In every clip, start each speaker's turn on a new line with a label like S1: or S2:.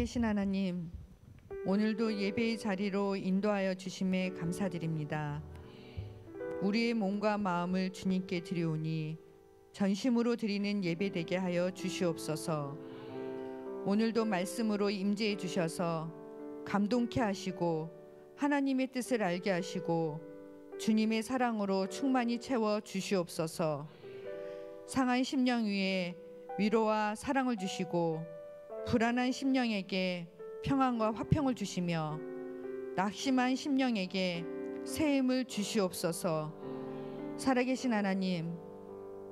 S1: 살아계신 하나님, 오늘도 예배의 자리로 인도하여 주심에 감사드립니다. 우리의 몸과 마음을 주님께 드리오니 전심으로 드리는 예배 되게 하여 주시옵소서. 오늘도 말씀으로 임재해 주셔서 감동케 하시고 하나님의 뜻을 알게 하시고 주님의 사랑으로 충만히 채워 주시옵소서. 상한 심령 위에 위로와 사랑을 주시고 불안한 심령에게 평안과 화평을 주시며 낙심한 심령에게 새 힘을 주시옵소서. 살아계신 하나님,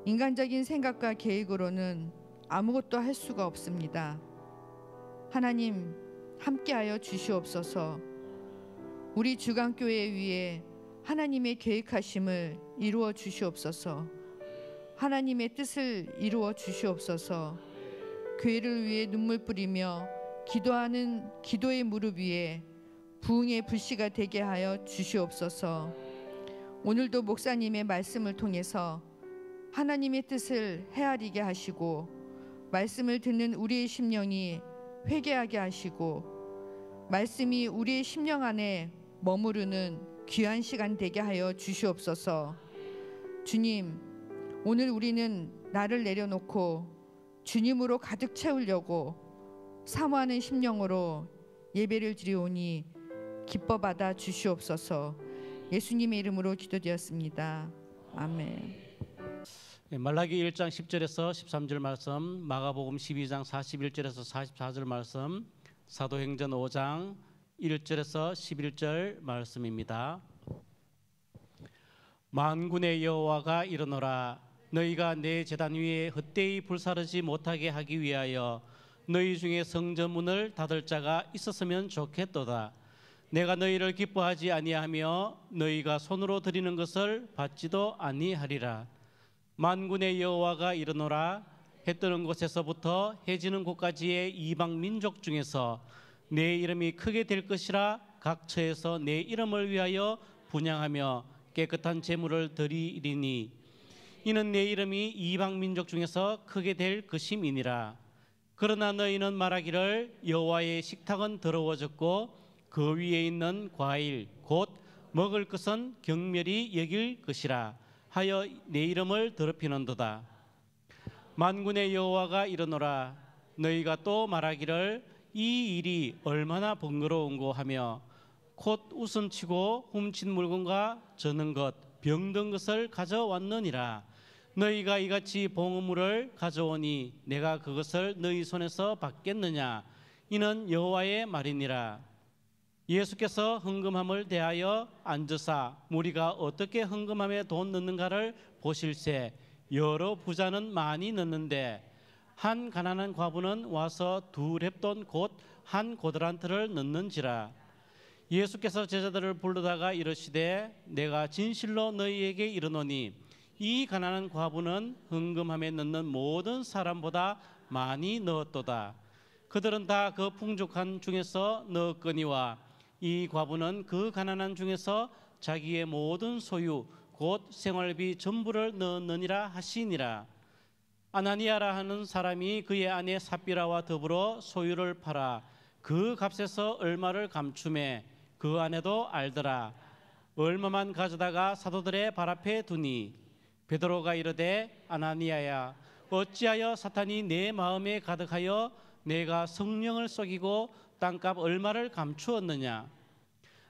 S1: 인간적인 생각과 계획으로는 아무것도 할 수가 없습니다. 하나님, 함께하여 주시옵소서. 우리 주간교회 위에 하나님의 계획하심을 이루어 주시옵소서. 하나님의 뜻을 이루어 주시옵소서. 교회를 위해 눈물 뿌리며 기도하는 기도의 무릎 위에 부흥의 불씨가 되게 하여 주시옵소서. 오늘도 목사님의 말씀을 통해서 하나님의 뜻을 헤아리게 하시고 말씀을 듣는 우리의 심령이 회개하게 하시고 말씀이 우리의 심령 안에 머무르는 귀한 시간 되게 하여 주시옵소서. 주님, 오늘 우리는 나를 내려놓고 주님으로 가득 채우려고 사모하는 심령으로 예배를 드리오니 기뻐 받아 주시옵소서. 예수님의 이름으로 기도드렸습니다. 아멘.
S2: 말라기 1장 10절에서 13절 말씀, 마가복음 12장 41절에서 44절 말씀, 사도행전 5장 1절에서 11절 말씀입니다. 만군의 여호와가 이르노라. 너희가 내 제단 위에 헛되이 불사르지 못하게 하기 위하여 너희 중에 성전문을 닫을 자가 있었으면 좋겠도다. 내가 너희를 기뻐하지 아니하며 너희가 손으로 드리는 것을 받지도 아니하리라. 만군의 여호와가 이르노라. 해 뜨는 곳에서부터 해 지는 곳까지의 이방 민족 중에서 내 이름이 크게 될 것이라. 각 처에서 내 이름을 위하여 분향하며 깨끗한 제물을 드리리니 이는 내 이름이 이방 민족 중에서 크게 될 것임이니라. 그러나 너희는 말하기를 여호와의 식탁은 더러워졌고 그 위에 있는 과일 곧 먹을 것은 경멸이 여길 것이라 하여 내 이름을 더럽히는도다. 만군의 여호와가 이르노라. 너희가 또 말하기를 이 일이 얼마나 번거로운고 하며 곧 웃음치고 훔친 물건과 저는 것 병든 것을 가져왔느니라. 너희가 이같이 봉헌물을 가져오니 내가 그것을 너희 손에서 받겠느냐. 이는 여호와의 말이니라. 예수께서 헌금함을 대하여 앉으사 무리가 어떻게 헌금함에 돈 넣는가를 보실새 여러 부자는 많이 넣는데 한 가난한 과부는 와서 2렙돈 곧 한 고드란트를 넣는지라. 예수께서 제자들을 불러다가 이르시되 내가 진실로 너희에게 이르노니 이 가난한 과부는 헌금함에 넣는 모든 사람보다 많이 넣었도다. 그들은 다 그 풍족한 중에서 넣었거니와 이 과부는 그 가난한 중에서 자기의 모든 소유 곧 생활비 전부를 넣었느니라 하시니라. 아나니아라 하는 사람이 그의 아내 삽비라와 더불어 소유를 팔아 그 값에서 얼마를 감추매 그 아내도 알더라. 얼마만 가져다가 사도들의 발 앞에 두니 베드로가 이르되 아나니아야 어찌하여 사탄이 내 마음에 가득하여 내가 성령을 속이고 땅값 얼마를 감추었느냐.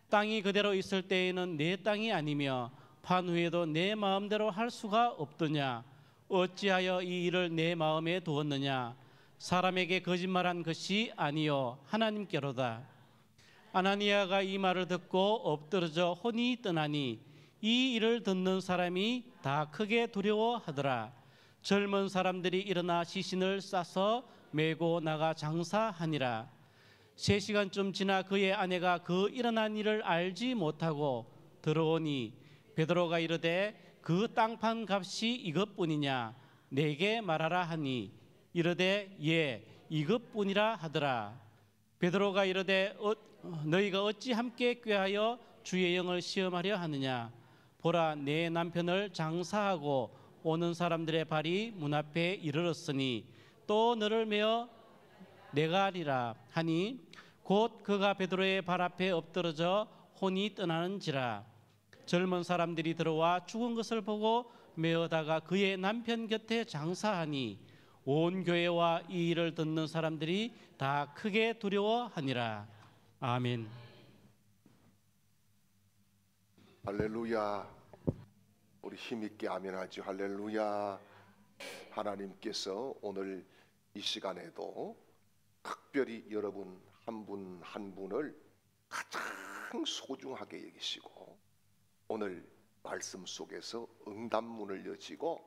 S2: 땅이 그대로 있을 때에는 내 땅이 아니며 판 후에도 내 마음대로 할 수가 없더냐. 어찌하여 이 일을 내 마음에 두었느냐. 사람에게 거짓말한 것이 아니요 하나님께로다. 아나니아가 이 말을 듣고 엎드러져 혼이 떠나니 이 일을 듣는 사람이 다 크게 두려워하더라. 젊은 사람들이 일어나 시신을 싸서 메고 나가 장사하니라. 3시간쯤 지나 그의 아내가 그 일어난 일을 알지 못하고 들어오니 베드로가 이르되 그 땅판 값이 이것뿐이냐 내게 말하라 하니 이르되 예 이것뿐이라 하더라. 베드로가 이르되 너희가 어찌 함께 꾀하여 주의 영을 시험하려 하느냐. 보라 내 남편을 장사하고 오는 사람들의 발이 문 앞에 이르렀으니 또 너를 메어 내가 아니라 하니 곧 그가 베드로의 발 앞에 엎드러져 혼이 떠나는지라. 젊은 사람들이 들어와 죽은 것을 보고 메어다가 그의 남편 곁에 장사하니 온 교회와 이 일을 듣는 사람들이 다 크게 두려워하니라. 아멘.
S3: 할렐루야. 우리 힘있게 아멘하죠. 할렐루야. 하나님께서 오늘 이 시간에도 특별히 여러분 한 분 한 분을 가장 소중하게 여기시고 오늘 말씀 속에서 응답문을 여시고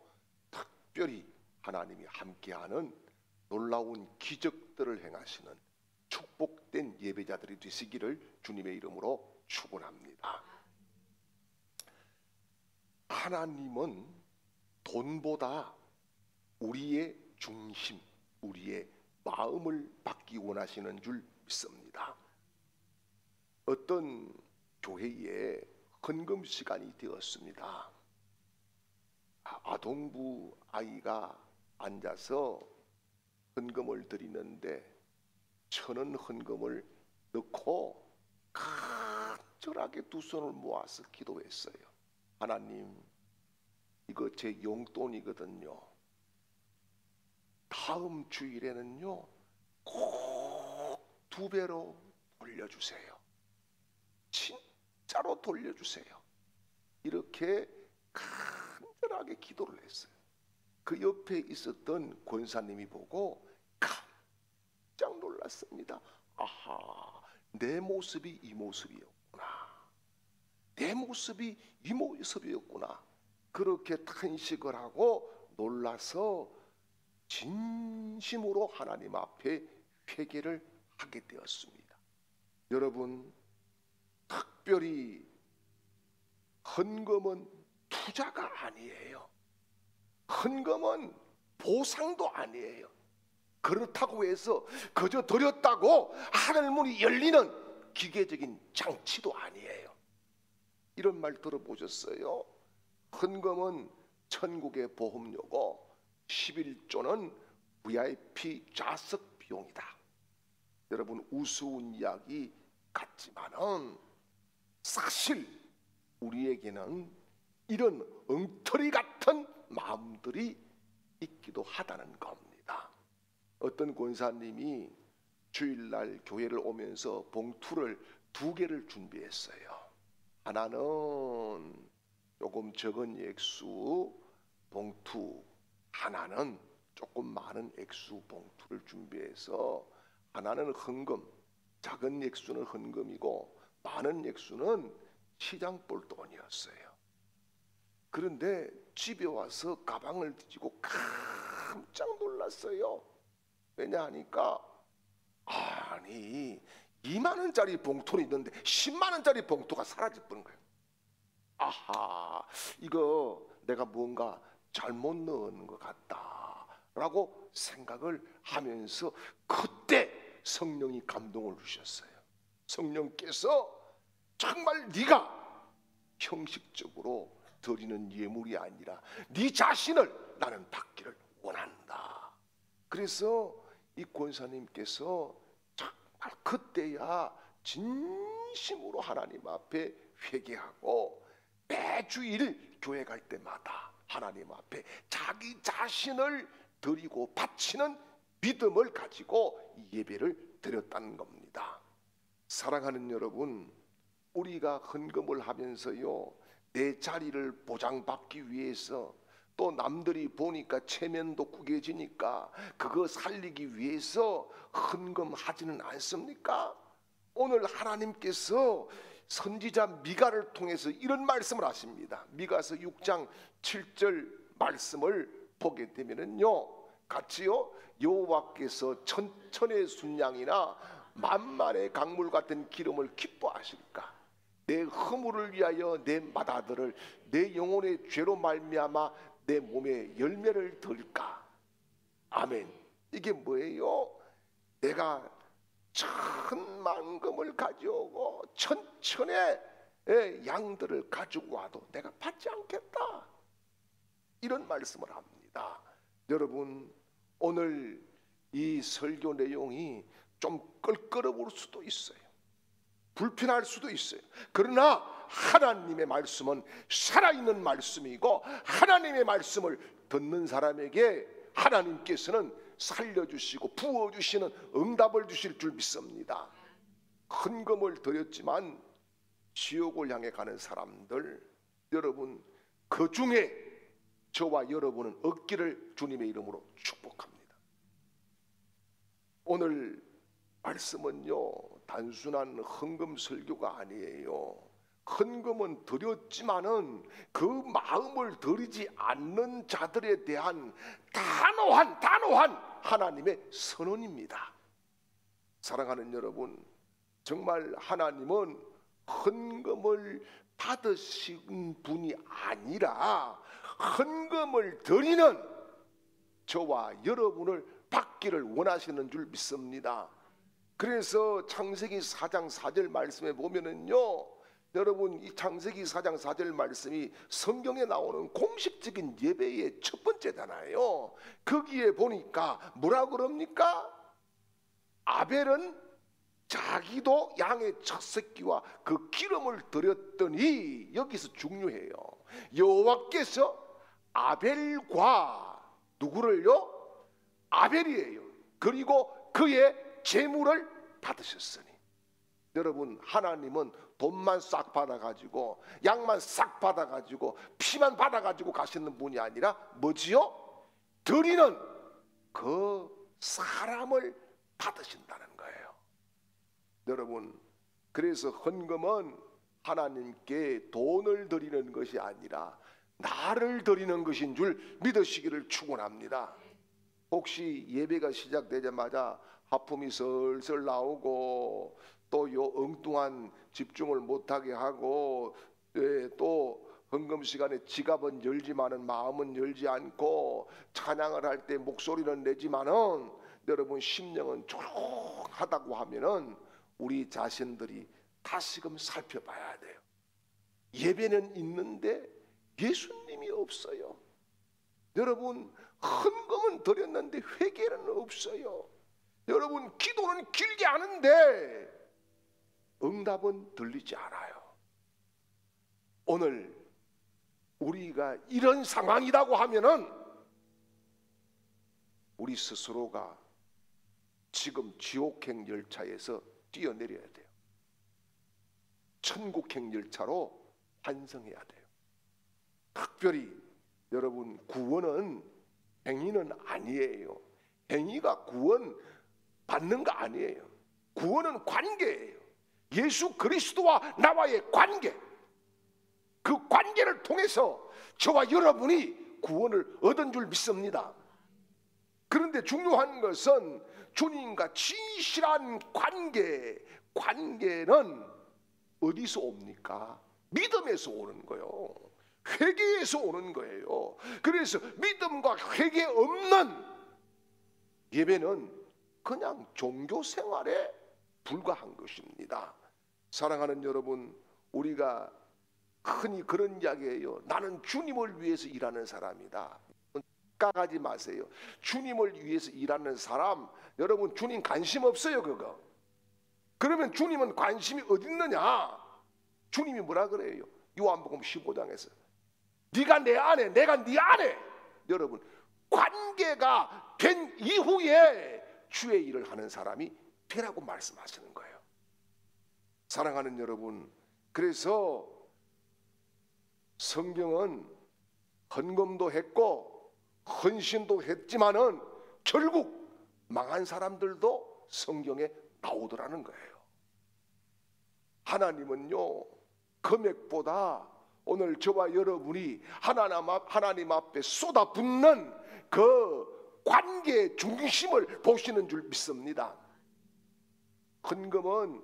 S3: 특별히 하나님이 함께하는 놀라운 기적들을 행하시는 축복된 예배자들이 되시기를 주님의 이름으로 축원합니다. 하나님은 돈보다 우리의 중심, 우리의 마음을 받기 원하시는 줄 믿습니다. 어떤 교회에 헌금 시간이 되었습니다. 아동부 아이가 앉아서 헌금을 드리는데 1,000원 헌금을 넣고 간절하게 두 손을 모아서 기도했어요. 하나님, 이거 제 용돈이거든요. 다음 주일에는요 꼭 2배로 돌려주세요. 진짜로 돌려주세요. 이렇게 간절하게 기도를 했어요. 그 옆에 있었던 권사님이 보고 깜짝 놀랐습니다. 아하, 내 모습이 이 모습이었구나. 내 모습이 이 모습이었구나. 그렇게 탄식을 하고 놀라서 진심으로 하나님 앞에 회개를 하게 되었습니다. 여러분, 특별히 헌금은 투자가 아니에요. 헌금은 보상도 아니에요. 그렇다고 해서 그저 드렸다고 하늘 문이 열리는 기계적인 장치도 아니에요. 이런 말 들어보셨어요? 헌금은 천국의 보험료고 11조는 VIP 좌석 비용이다. 여러분, 우스운 이야기 같지만은 사실 우리에게는 이런 엉터리 같은 마음들이 있기도 하다는 겁니다. 어떤 권사님이 주일날 교회를 오면서 봉투를 2개를 준비했어요. 하나는 조금 적은 액수 봉투, 하나는 조금 많은 액수 봉투를 준비해서 하나는 헌금, 작은 액수는 헌금이고 많은 액수는 시장볼 돈이었어요. 그런데 집에 와서 가방을 뒤지고 깜짝 놀랐어요. 왜냐 하니까 아니 2만 원짜리 봉투는 있는데 10만 원짜리 봉투가 사라져 버린 거예요. 아하, 이거 내가 뭔가 잘못 넣은 것 같다라고 생각을 하면서 그때 성령이 감동을 주셨어요. 성령께서 정말 네가 형식적으로 드리는 예물이 아니라 네 자신을 나는 받기를 원한다. 그래서 이 권사님께서 정말 그때야 진심으로 하나님 앞에 회개하고 매주일 교회 갈 때마다 하나님 앞에 자기 자신을 드리고 바치는 믿음을 가지고 예배를 드렸다는 겁니다. 사랑하는 여러분, 우리가 헌금을 하면서요 내 자리를 보장받기 위해서 또 남들이 보니까 체면도 구겨지니까 그거 살리기 위해서 헌금하지는 않습니까? 오늘 하나님께서 선지자 미가를 통해서 이런 말씀을 하십니다. 미가서 6장 7절 말씀을 보게 되면은요 같이요, 여호와께서 천천의 순양이나 만만의 강물 같은 기름을 기뻐하실까? 내 허물을 위하여 내 맏아들을 내 영혼의 죄로 말미암아 내 몸에 열매를 들까? 아멘. 이게 뭐예요? 내가 천만금을 가져오고 천천의 양들을 가지고 와도 내가 받지 않겠다, 이런 말씀을 합니다. 여러분, 오늘 이 설교 내용이 좀 껄끄러 볼 수도 있어요. 불편할 수도 있어요. 그러나 하나님의 말씀은 살아있는 말씀이고 하나님의 말씀을 듣는 사람에게 하나님께서는 살려주시고 부어주시는 응답을 주실 줄 믿습니다. 헌금을 드렸지만 지옥을 향해 가는 사람들, 여러분 그 중에 저와 여러분은 없기를 주님의 이름으로 축복합니다. 오늘 말씀은요, 단순한 헌금 설교가 아니에요. 헌금은 드렸지만은 그 마음을 드리지 않는 자들에 대한 단호한 하나님의 선언입니다. 사랑하는 여러분, 정말 하나님은 헌금을 받으신 분이 아니라 헌금을 드리는 저와 여러분을 받기를 원하시는 줄 믿습니다. 그래서 창세기 4장 4절 말씀에 보면은요, 여러분 이 창세기 4장 4절 말씀이 성경에 나오는 공식적인 예배의 첫 번째잖아요. 거기에 보니까 뭐라 그럽니까? 아벨은 자기도 양의 첫 새끼와 그 기름을 드렸더니, 여기서 중요해요. 여호와께서 아벨과 누구를요? 아벨이에요. 그리고 그의 제물을 받으셨으니, 여러분 하나님은 돈만 싹 받아가지고 양만 싹 받아가지고 피만 받아가지고 가시는 분이 아니라 뭐지요? 드리는 그 사람을 받으신다는 거예요. 여러분, 그래서 헌금은 하나님께 돈을 드리는 것이 아니라 나를 드리는 것인 줄 믿으시기를 축원합니다. 혹시 예배가 시작되자마자 하품이 슬슬 나오고 또 요 엉뚱한 집중을 못하게 하고, 또 헌금 시간에 지갑은 열지만은 마음은 열지 않고 찬양을 할 때 목소리는 내지만은 여러분 심령은 조용하다고 하면은 우리 자신들이 다시금 살펴봐야 돼요. 예배는 있는데 예수님이 없어요. 여러분 헌금은 드렸는데 회개는 없어요. 여러분 기도는 길게 하는데 응답은 들리지 않아요. 오늘 우리가 이런 상황이라고 하면은 우리 스스로가 지금 지옥행 열차에서 뛰어내려야 돼요. 천국행 열차로 환승해야 돼요. 특별히 여러분 구원은 행위는 아니에요. 행위가 구원 받는 거 아니에요. 구원은 관계예요. 예수 그리스도와 나와의 관계, 그 관계를 통해서 저와 여러분이 구원을 얻은 줄 믿습니다. 그런데 중요한 것은 주님과 진실한 관계는 어디서 옵니까? 믿음에서 오는 거예요. 회개에서 오는 거예요. 그래서 믿음과 회개 없는 예배는 그냥 종교 생활에 불과한 것입니다. 사랑하는 여러분, 우리가 흔히 그런 이야기예요. 나는 주님을 위해서 일하는 사람이다. 까가지 마세요. 주님을 위해서 일하는 사람, 여러분 주님 관심 없어요. 그거. 그러면 주님은 관심이 어디 있느냐? 주님이 뭐라 그래요? 요한복음 15장에서 네가 내 안에, 내가 네 안에. 여러분 관계가 된 이후에 주의 일을 하는 사람이 되라고 말씀하시는 거예요. 사랑하는 여러분, 그래서 성경은 헌금도 했고 헌신도 했지만은 결국 망한 사람들도 성경에 나오더라는 거예요. 하나님은요, 금액보다 오늘 저와 여러분이 하나님 앞에 쏟아붓는 그 관계의 중심을 보시는 줄 믿습니다. 헌금은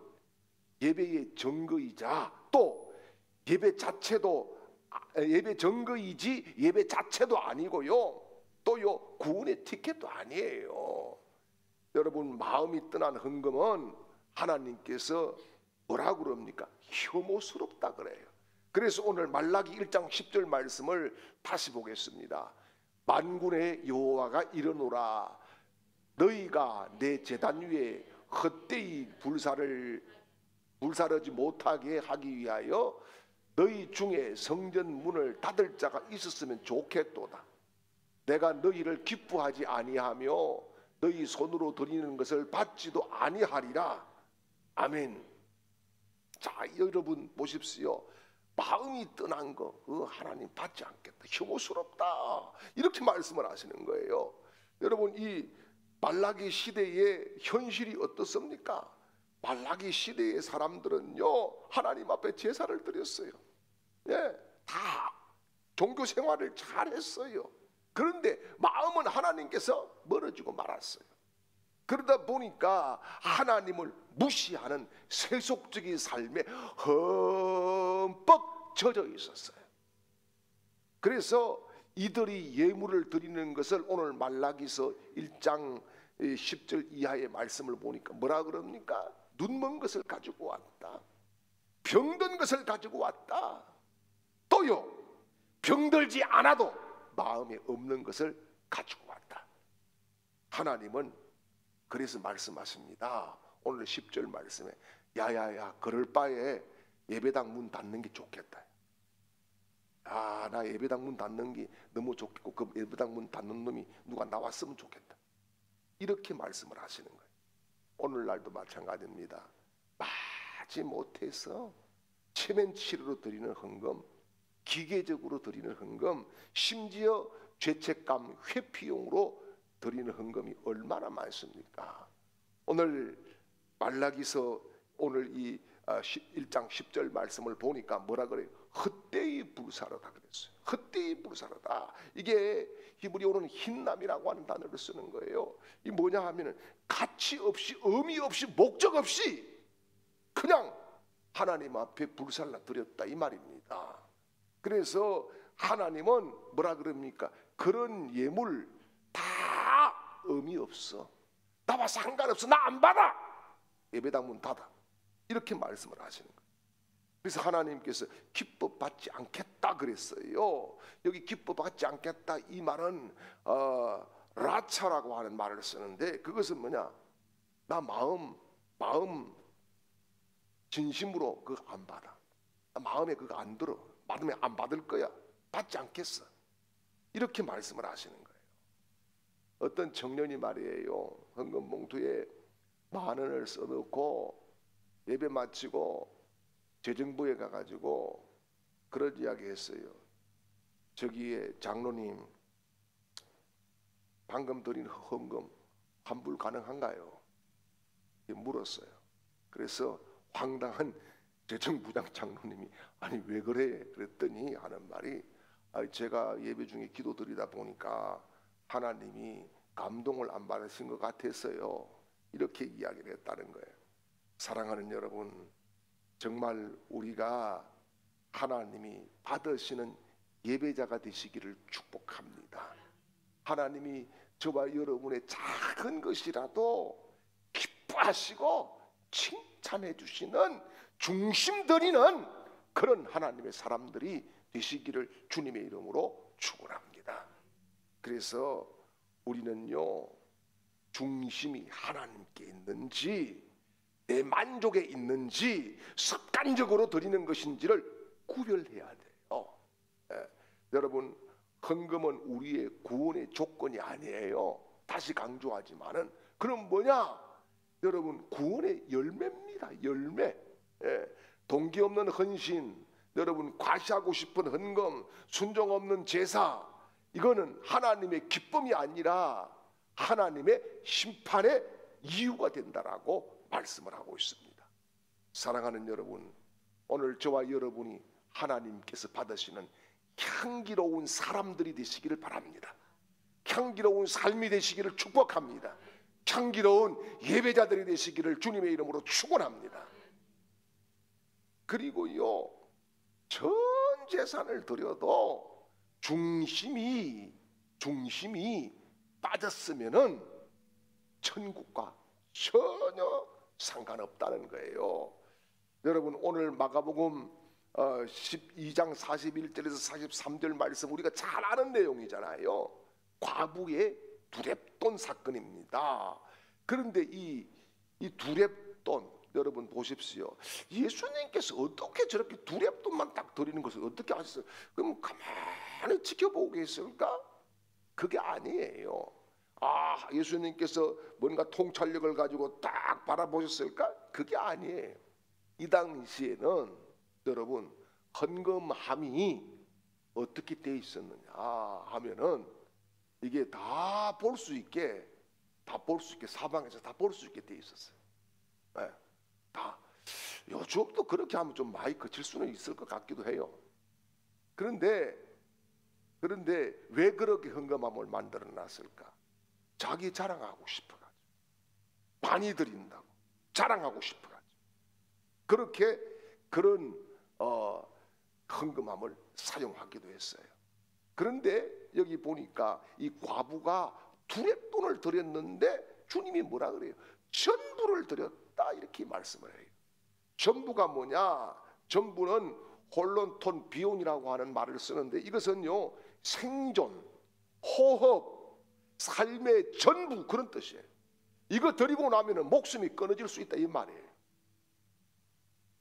S3: 예배의 증거이자 또 예배 자체도 예배 증거이지 예배 자체도 아니고요, 또요 구원의 티켓도 아니에요. 여러분 마음이 떠난 헌금은 하나님께서 뭐라고 그럽니까? 혐오스럽다 그래요. 그래서 오늘 말라기 1장 10절 말씀을 다시 보겠습니다. 만군의 여호와가 이르노라, 너희가 내 제단 위에 헛되이 불사르지 못하게 하기 위하여 너희 중에 성전 문을 닫을 자가 있었으면 좋겠도다. 내가 너희를 기뻐하지 아니하며 너희 손으로 드리는 것을 받지도 아니하리라. 아멘. 자, 여러분 보십시오. 마음이 떠난 거 하나님 받지 않겠다, 혐오스럽다, 이렇게 말씀을 하시는 거예요. 여러분, 이 말라기 시대의 현실이 어떻습니까? 말라기 시대의 사람들은요, 하나님 앞에 제사를 드렸어요. 예, 다 종교 생활을 잘했어요. 그런데 마음은 하나님께서 멀어지고 말았어요. 그러다 보니까 하나님을 무시하는 세속적인 삶에 흠뻑 젖어 있었어요. 그래서 이들이 예물을 드리는 것을 오늘 말라기서 1장 10절 이하의 말씀을 보니까 뭐라 그럽니까? 눈먼 것을 가지고 왔다, 병든 것을 가지고 왔다, 또요 병들지 않아도 마음에 없는 것을 가지고 왔다. 하나님은 그래서 말씀하십니다. 오늘 10절 말씀에 야야야, 그럴 바에 예배당 문 닫는 게 좋겠다. 아, 나 예배당 문 닫는 게 너무 좋겠고 그 예배당 문 닫는 놈이 누가 나왔으면 좋겠다, 이렇게 말씀을 하시는 거예요. 오늘날도 마찬가지입니다. 마지 못해서 체면치료로 드리는 헌금, 기계적으로 드리는 헌금, 심지어 죄책감 회피용으로 드리는 헌금이 얼마나 많습니까? 오늘 말라기서 오늘 이 1장 10절 말씀을 보니까 뭐라 그래요? 헛되이 불사르다 그랬어요. 헛되이 불사르다. 이게 히브리어로는 흰남이라고 하는 단어를 쓰는 거예요. 이 뭐냐 하면은 가치 없이, 의미 없이, 목적 없이 그냥 하나님 앞에 불살라 드렸다, 이 말입니다. 그래서 하나님은 뭐라 그럽니까? 그런 예물 다 의미 없어, 나와 상관없어, 나 안 받아, 예배당 문 닫아, 이렇게 말씀을 하시는 거예요. 그래서 하나님께서 기뻐받지 않겠다 그랬어요. 여기 기뻐받지 않겠다, 이 말은 라차라고 하는 말을 쓰는데, 그것은 뭐냐? 나 마음 진심으로 그거 안 받아, 나 마음에 그거 안 들어, 받으면 안 받을 거야, 받지 않겠어, 이렇게 말씀을 하시는 거예요. 어떤 청년이 말이에요, 헌금 봉투에 10,000원을 써놓고 예배 마치고 재정부에 가가지고 그런 이야기 했어요. 저기에 장로님, 방금 드린 헌금 환불 가능한가요? 물었어요. 그래서 황당한 재정부장 장로님이 아니 왜 그래? 그랬더니 하는 말이 제가 예배 중에 기도 드리다 보니까 하나님이 감동을 안 받으신 것 같았어요, 이렇게 이야기를 했다는 거예요. 사랑하는 여러분, 정말 우리가 하나님이 받으시는 예배자가 되시기를 축복합니다. 하나님이 저와 여러분의 작은 것이라도 기뻐하시고 칭찬해 주시는, 중심 드리는 그런 하나님의 사람들이 되시기를 주님의 이름으로 축원합니다. 그래서 우리는요, 중심이 하나님께 있는지 내 만족에 있는지 습관적으로 드리는 것인지를 구별해야 돼요. 여러분, 헌금은 우리의 구원의 조건이 아니에요. 다시 강조하지만은 그럼 뭐냐? 여러분, 구원의 열매입니다. 열매. 동기 없는 헌신, 여러분 과시하고 싶은 헌금, 순종 없는 제사, 이거는 하나님의 기쁨이 아니라 하나님의 심판의 이유가 된다라고 말씀을 하고 있습니다. 사랑하는 여러분, 오늘 저와 여러분이 하나님께서 받으시는 향기로운 사람들이 되시기를 바랍니다. 향기로운 삶이 되시기를 축복합니다. 향기로운 예배자들이 되시기를 주님의 이름으로 축원합니다. 그리고요, 전 재산을 드려도 중심이 빠졌으면은 천국과 전혀 상관없다는 거예요. 여러분, 오늘 마가복음 12장 41절에서 43절 말씀 우리가 잘 아는 내용이잖아요. 과부의 두렵다. 두렙돈 사건입니다. 그런데 이 두렙돈 여러분 보십시오. 예수님께서 어떻게 저렇게 두렙돈만 딱 드리는 것을 어떻게 하셨어요? 그럼 가만히 지켜보고 계실까? 그게 아니에요. 예수님께서 뭔가 통찰력을 가지고 딱 바라보셨을까? 그게 아니에요. 이 당시에는 여러분 헌금함이 어떻게 돼 있었느냐 하면은 이게 다 볼 수 있게 사방에서 다 볼 수 있게 돼 있었어요. 네, 다. 요즘도 그렇게 하면 좀 많이 거칠 수는 있을 것 같기도 해요. 그런데 왜 그렇게 헌금함을 만들어 놨을까? 자기 자랑하고 싶어가지고, 많이 드린다고 자랑하고 싶어가지고 그렇게 그런 헌금함을 사용하기도 했어요. 그런데 여기 보니까 이 과부가 두렙돈을 드렸는데 주님이 뭐라 그래요? 전부를 드렸다 이렇게 말씀을 해요. 전부가 뭐냐? 전부는 홀론톤 비온이라고 하는 말을 쓰는데 이것은요 생존, 호흡, 삶의 전부 그런 뜻이에요. 이거 드리고 나면은 목숨이 끊어질 수 있다 이 말이에요.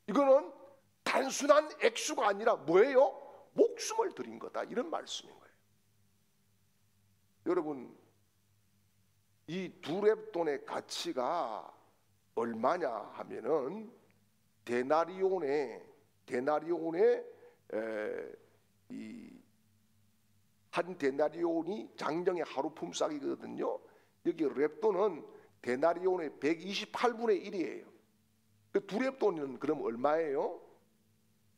S3: 이거는 단순한 액수가 아니라 뭐예요? 목숨을 드린 거다 이런 말씀인 거예요. 여러분 이 두렙돈의 가치가 얼마냐 하면은 데나리온의 한 데나리온이 장정의 하루 품삯이거든요. 여기 렙돈은 데나리온의 128분의 1이에요. 그 두렙돈은 그럼 얼마예요?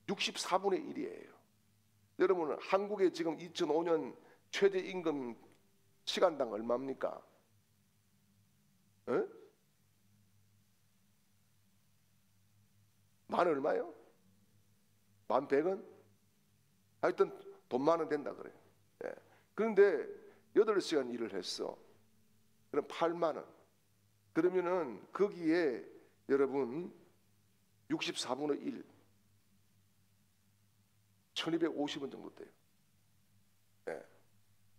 S3: 64분의 1이에요. 여러분 한국에 지금 2005년 최저임금 시간당 얼마입니까? 만 얼마요? 11,000원? 하여튼 돈 많으면 된다 그래요. 예. 그런데 8시간 일을 했어. 그럼 8만 원. 그러면은 거기에 여러분 64분의 1 1250원 정도 돼요. 예.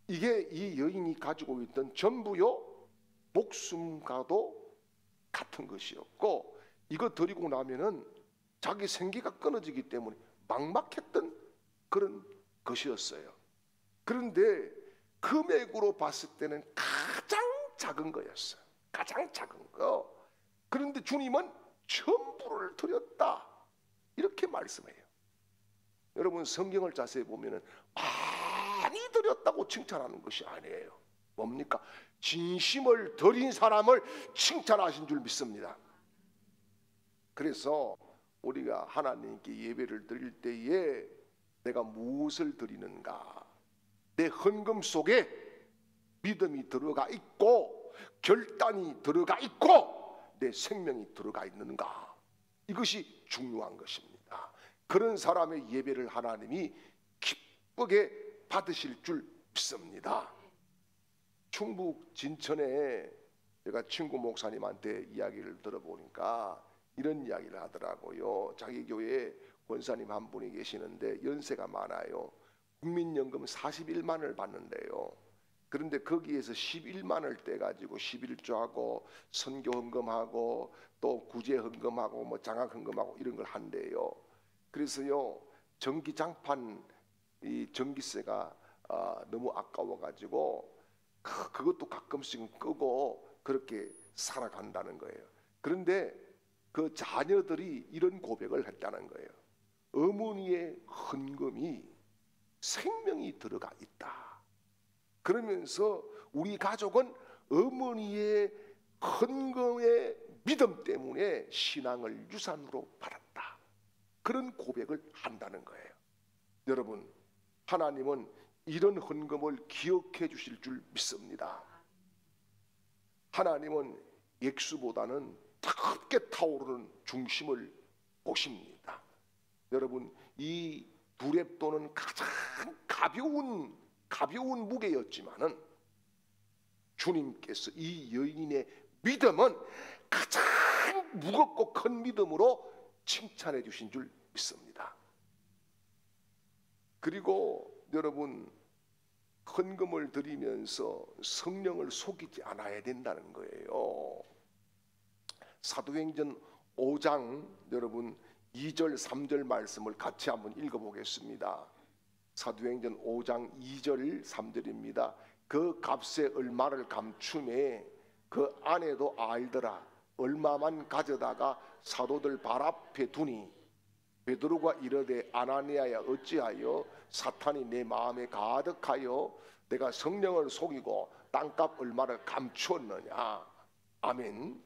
S3: 이게 이 여인이 가지고 있던 전부요 목숨과도 같은 것이었고 이거 드리고 나면은 자기 생기가 끊어지기 때문에 막막했던 그런 것이었어요. 그런데 금액으로 봤을 때는 가장 작은 거였어요. 가장 작은 거. 그런데 주님은 전부를 드렸다 이렇게 말씀해요. 여러분 성경을 자세히 보면은 많이 드렸다고 칭찬하는 것이 아니에요. 뭡니까? 진심을 드린 사람을 칭찬하신 줄 믿습니다. 그래서 우리가 하나님께 예배를 드릴 때에 내가 무엇을 드리는가? 내 헌금 속에 믿음이 들어가 있고 결단이 들어가 있고 내 생명이 들어가 있는가? 이것이 중요한 것입니다. 그런 사람의 예배를 하나님이 기쁘게 받으실 줄 믿습니다. 충북 진천에 제가 친구 목사님한테 이야기를 들어보니까 이런 이야기를 하더라고요. 자기 교회에 권사님 한 분이 계시는데 연세가 많아요. 국민연금 41만을 받는데요. 그런데 거기에서 11만을 떼가지고 11조하고 선교 헌금하고 또 구제 헌금하고 뭐 장학 헌금하고 이런 걸 한대요. 그래서요 전기장판 이 전기세가 너무 아까워가지고 그것도 가끔씩 끄고 그렇게 살아간다는 거예요. 그런데 그 자녀들이 이런 고백을 했다는 거예요. 어머니의 헌금이 생명이 들어가 있다. 그러면서 우리 가족은 어머니의 헌금의 믿음 때문에 신앙을 유산으로 받았다. 그런 고백을 한다는 거예요. 여러분 하나님은 이런 헌금을 기억해 주실 줄 믿습니다. 하나님은 액수보다는 뜨겁게 타오르는 중심을 보십니다. 여러분 이 두렙돈은 가장 가벼운 무게였지만은 주님께서 이 여인의 믿음은 가장 무겁고 큰 믿음으로 칭찬해 주신 줄 믿습니다. 그리고 여러분 헌금을 드리면서 성령을 속이지 않아야 된다는 거예요. 사도행전 5장 여러분 2절 3절 말씀을 같이 한번 읽어보겠습니다. 사도행전 5장 2절 3절입니다. 그 값에 얼마를 감춤에 그 안에도 알더라. 얼마만 가져다가 사도들 발 앞에 두니 베드로가 이르되 아나니아야 어찌하여 사탄이 내 마음에 가득하여 내가 성령을 속이고 땅값 얼마를 감추었느냐. 아멘.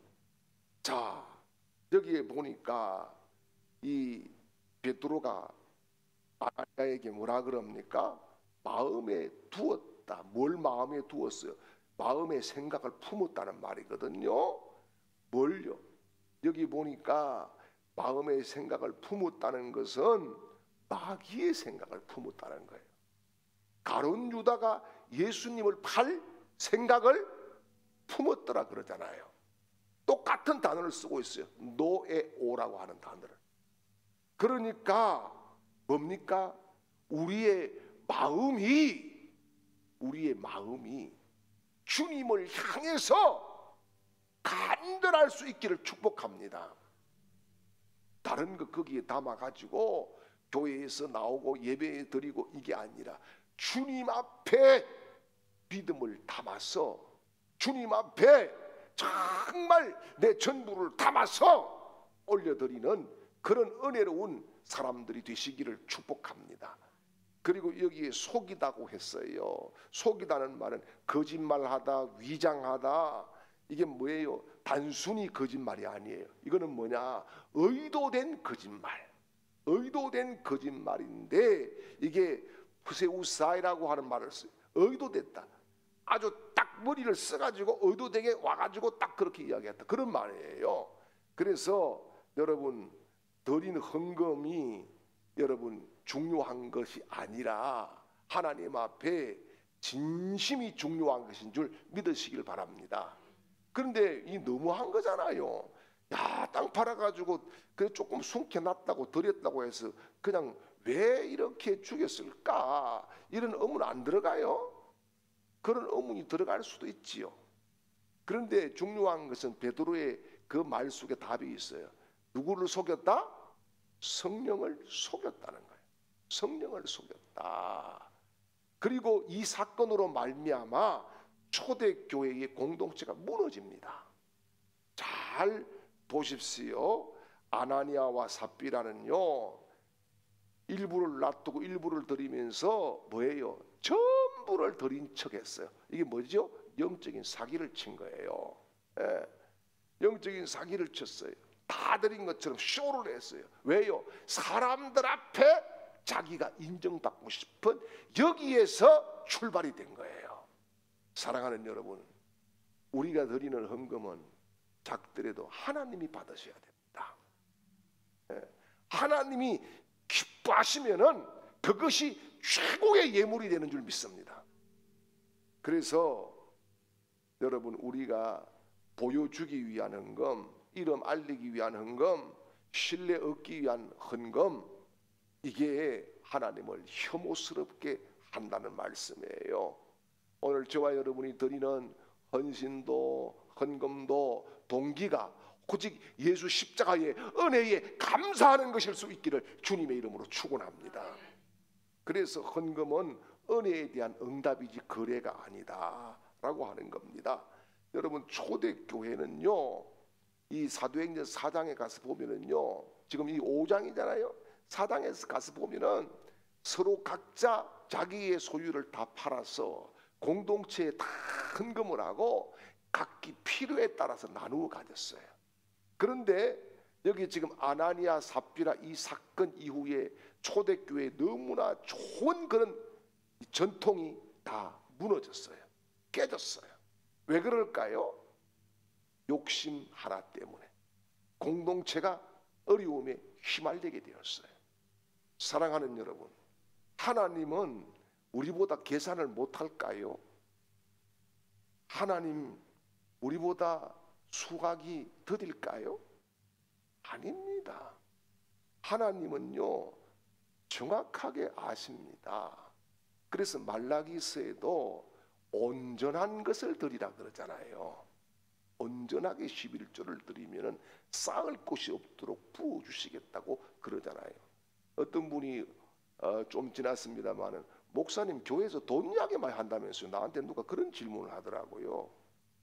S3: 자, 여기에 보니까 이 베드로가 아나니아에게 뭐라 그럽니까? 마음에 두었다. 뭘 마음에 두었어요? 마음의 생각을 품었다는 말이거든요. 뭘요? 여기 보니까 마음의 생각을 품었다는 것은 마귀의 생각을 품었다는 거예요. 가룟 유다가 예수님을 팔 생각을 품었더라 그러잖아요. 똑같은 단어를 쓰고 있어요. 노에오라고 하는 단어를. 그러니까 뭡니까? 우리의 마음이 주님을 향해서 간절할 수 있기를 축복합니다. 다른 거 거기에 담아가지고 교회에서 나오고 예배 드리고 이게 아니라 주님 앞에 믿음을 담아서 주님 앞에 정말 내 전부를 담아서 올려드리는 그런 은혜로운 사람들이 되시기를 축복합니다. 그리고 여기에 속이다고 했어요. 속이다는 말은 거짓말하다, 위장하다. 이게 뭐예요? 단순히 거짓말이 아니에요. 이거는 뭐냐? 의도된 거짓말. 의도된 거짓말인데 이게 후세우사이라고 하는 말을 써요. 의도됐다. 아주 딱 머리를 써가지고 의도되게 와가지고 딱 그렇게 이야기했다. 그런 말이에요. 그래서 여러분 드린 헌금이 여러분 중요한 것이 아니라 하나님 앞에 진심이 중요한 것인 줄 믿으시길 바랍니다. 그런데 이 너무한 거잖아요. 야, 땅 팔아가지고 그 조금 숨겨놨다고 드렸다고 해서 그냥 왜 이렇게 죽였을까? 이런 의문 안 들어가요? 그런 의문이 들어갈 수도 있지요. 그런데 중요한 것은 베드로의 그 말 속에 답이 있어요. 누구를 속였다? 성령을 속였다는 거예요. 성령을 속였다. 그리고 이 사건으로 말미암아 초대교회의 공동체가 무너집니다. 잘 보십시오. 아나니아와 삽비라는요, 일부를 놔두고 일부를 드리면서 뭐예요? 전부를 드린 척했어요. 이게 뭐죠? 영적인 사기를 친 거예요. 예. 영적인 사기를 쳤어요. 다 드린 것처럼 쇼를 했어요. 왜요? 사람들 앞에 자기가 인정받고 싶은 여기에서 출발이 된 거예요. 사랑하는 여러분, 우리가 드리는 헌금은 작더라도 하나님이 받으셔야 됩니다. 예. 하나님이 기뻐하시면은 그것이 최고의 예물이 되는 줄 믿습니다. 그래서 여러분 우리가 보여주기 위한 헌금, 이름 알리기 위한 헌금, 신뢰 얻기 위한 헌금, 이게 하나님을 혐오스럽게 한다는 말씀이에요. 오늘 저와 여러분이 드리는 헌신도 헌금도 동기가 오직 예수 십자가의 은혜에 감사하는 것일 수 있기를 주님의 이름으로 축원합니다. 그래서 헌금은 은혜에 대한 응답이지 거래가 아니다 라고 하는 겁니다. 여러분 초대교회는요, 이 사도행전 4장에 가서 보면은요, 지금 이 5장이잖아요. 4장에서 가서 보면은 서로 각자 자기의 소유를 다 팔아서 공동체에 다 헌금을 하고 각기 필요에 따라서 나누어 가졌어요. 그런데 여기 지금 아나니아 삽비라 이 사건 이후에 초대교회에 너무나 좋은 그런 전통이 다 무너졌어요. 깨졌어요. 왜 그럴까요? 욕심 하나 때문에 공동체가 어려움에 휘말리게 되었어요. 사랑하는 여러분, 하나님은 우리보다 계산을 못할까요? 하나님 우리보다 수학이 더딜까요? 아닙니다. 하나님은요 정확하게 아십니다. 그래서 말라기서에도 온전한 것을 드리라 그러잖아요. 온전하게 11조를 드리면 쌓을 곳이 없도록 부어주시겠다고 그러잖아요. 어떤 분이 좀 지났습니다마는 목사님 교회에서 돈 이야기 많이 한다면서요. 나한테 누가 그런 질문을 하더라고요.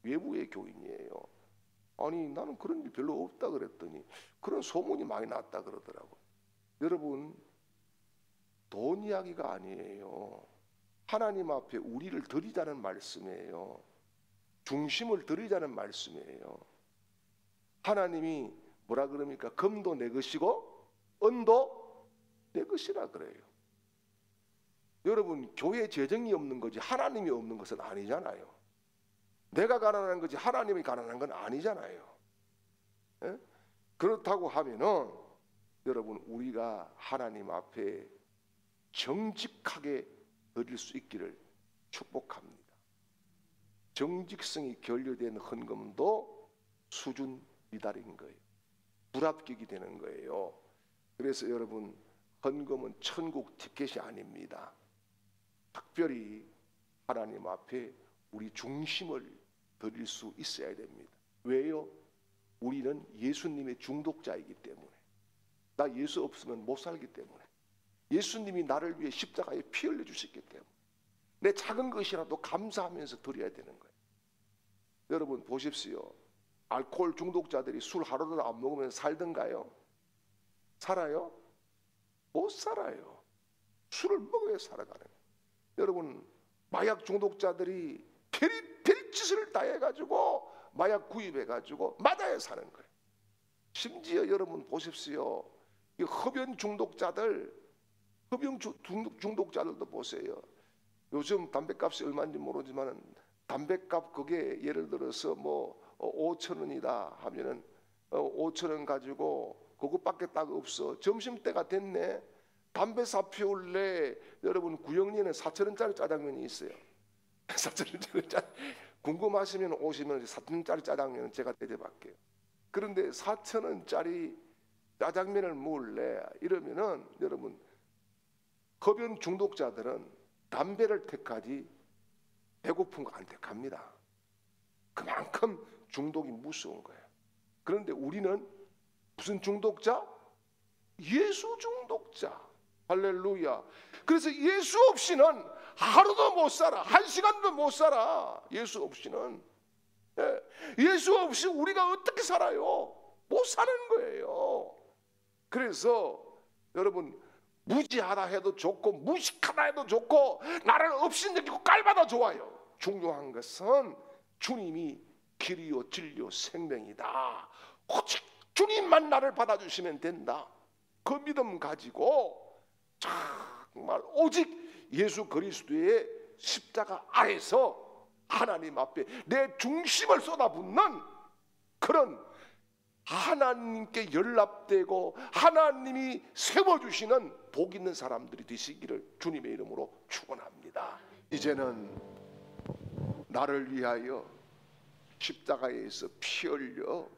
S3: 외부의 교인이에요. 아니 나는 그런 일 별로 없다 그랬더니 그런 소문이 많이 났다 그러더라고요. 여러분 돈 이야기가 아니에요. 하나님 앞에 우리를 드리자는 말씀이에요. 중심을 드리자는 말씀이에요. 하나님이 뭐라 그럽니까? 금도 내 것이고 은도 내 것이라 그래요. 여러분 교회 재정이 없는 거지 하나님이 없는 것은 아니잖아요. 내가 가난한 거지 하나님이 가난한 건 아니잖아요. 예? 그렇다고 하면은 여러분 우리가 하나님 앞에 정직하게 드릴 수 있기를 축복합니다. 정직성이 결여된 헌금도 수준 미달인 거예요. 불합격이 되는 거예요. 그래서 여러분 헌금은 천국 티켓이 아닙니다. 특별히 하나님 앞에 우리 중심을 드릴 수 있어야 됩니다. 왜요? 우리는 예수님의 중독자이기 때문에. 나 예수 없으면 못 살기 때문에. 예수님이 나를 위해 십자가에 피 흘려 주셨기 때문에 내 작은 것이라도 감사하면서 드려야 되는 거예요. 여러분 보십시오. 알코올 중독자들이 술 하루도 안 먹으면 살던가요? 살아요? 못 살아요. 술을 먹어야 살아가는 거예요. 여러분 마약 중독자들이 별짓을 다 해가지고 마약 구입해가지고 맞아야 사는 거예요. 심지어 여러분 보십시오. 이 흡연 중독자들 중독자들도 보세요. 요즘 담배값이 얼마인지 모르지만 담배값 그게 예를 들어서 뭐 5,000원이다 하면은 5,000원 가지고 그것밖에 딱 없어. 점심때가 됐네. 담배 사피울래. 여러분 구영리에는 4,000원짜리 짜장면이 있어요. 4,000원짜리 짜장면 궁금하시면 오시면 4,000원짜리 짜장면은 제가 대접할게요. 그런데 4,000원짜리 짜장면을 먹을래 이러면은 여러분 흡연 중독자들은 담배를 택하지 배고픈 거 안 택합니다. 그만큼 중독이 무서운 거예요. 그런데 우리는 무슨 중독자? 예수 중독자. 할렐루야. 그래서 예수 없이는 하루도 못 살아. 한 시간도 못 살아. 예수 없이는. 예수 없이 우리가 어떻게 살아요? 못 사는 거예요. 그래서 여러분 무지하다 해도 좋고 무식하다 해도 좋고 나를 없이 느끼고 깔봐도 좋아요. 중요한 것은 주님이 길이요 진리요 생명이다. 오직 주님만 나를 받아주시면 된다. 그 믿음 가지고 정말 오직 예수 그리스도의 십자가 아래서 하나님 앞에 내 중심을 쏟아붓는 그런 하나님께 연락되고 하나님이 세워주시는 복 있는 사람들이 되시기를 주님의 이름으로 축원합니다. 이제는 나를 위하여 십자가에서 피 흘려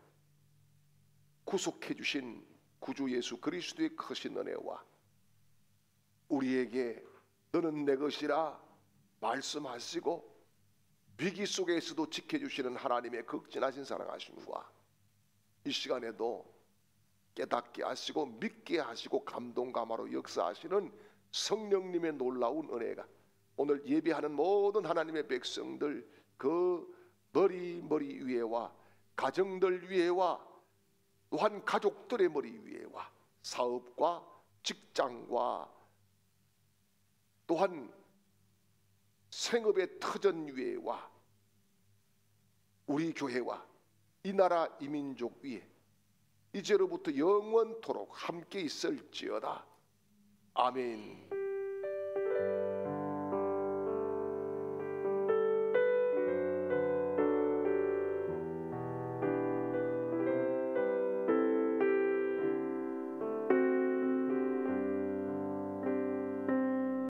S3: 구속해 주신 구주 예수 그리스도의 크신 은혜와 우리에게 너는 내 것이라 말씀하시고 위기 속에서도 지켜주시는 하나님의 극진하신 사랑하심과 이 시간에도 깨닫게 하시고 믿게 하시고 감동감화로 역사하시는 성령님의 놀라운 은혜가 오늘 예배하는 모든 하나님의 백성들 그 머리 위에와 가정들 위에와 또한 가족들의 머리 위에와 사업과 직장과 또한 생업의 터전 위에와 우리 교회와 이 나라 이 민족 위에 이제로부터 영원토록 함께 있을지어다. 아멘.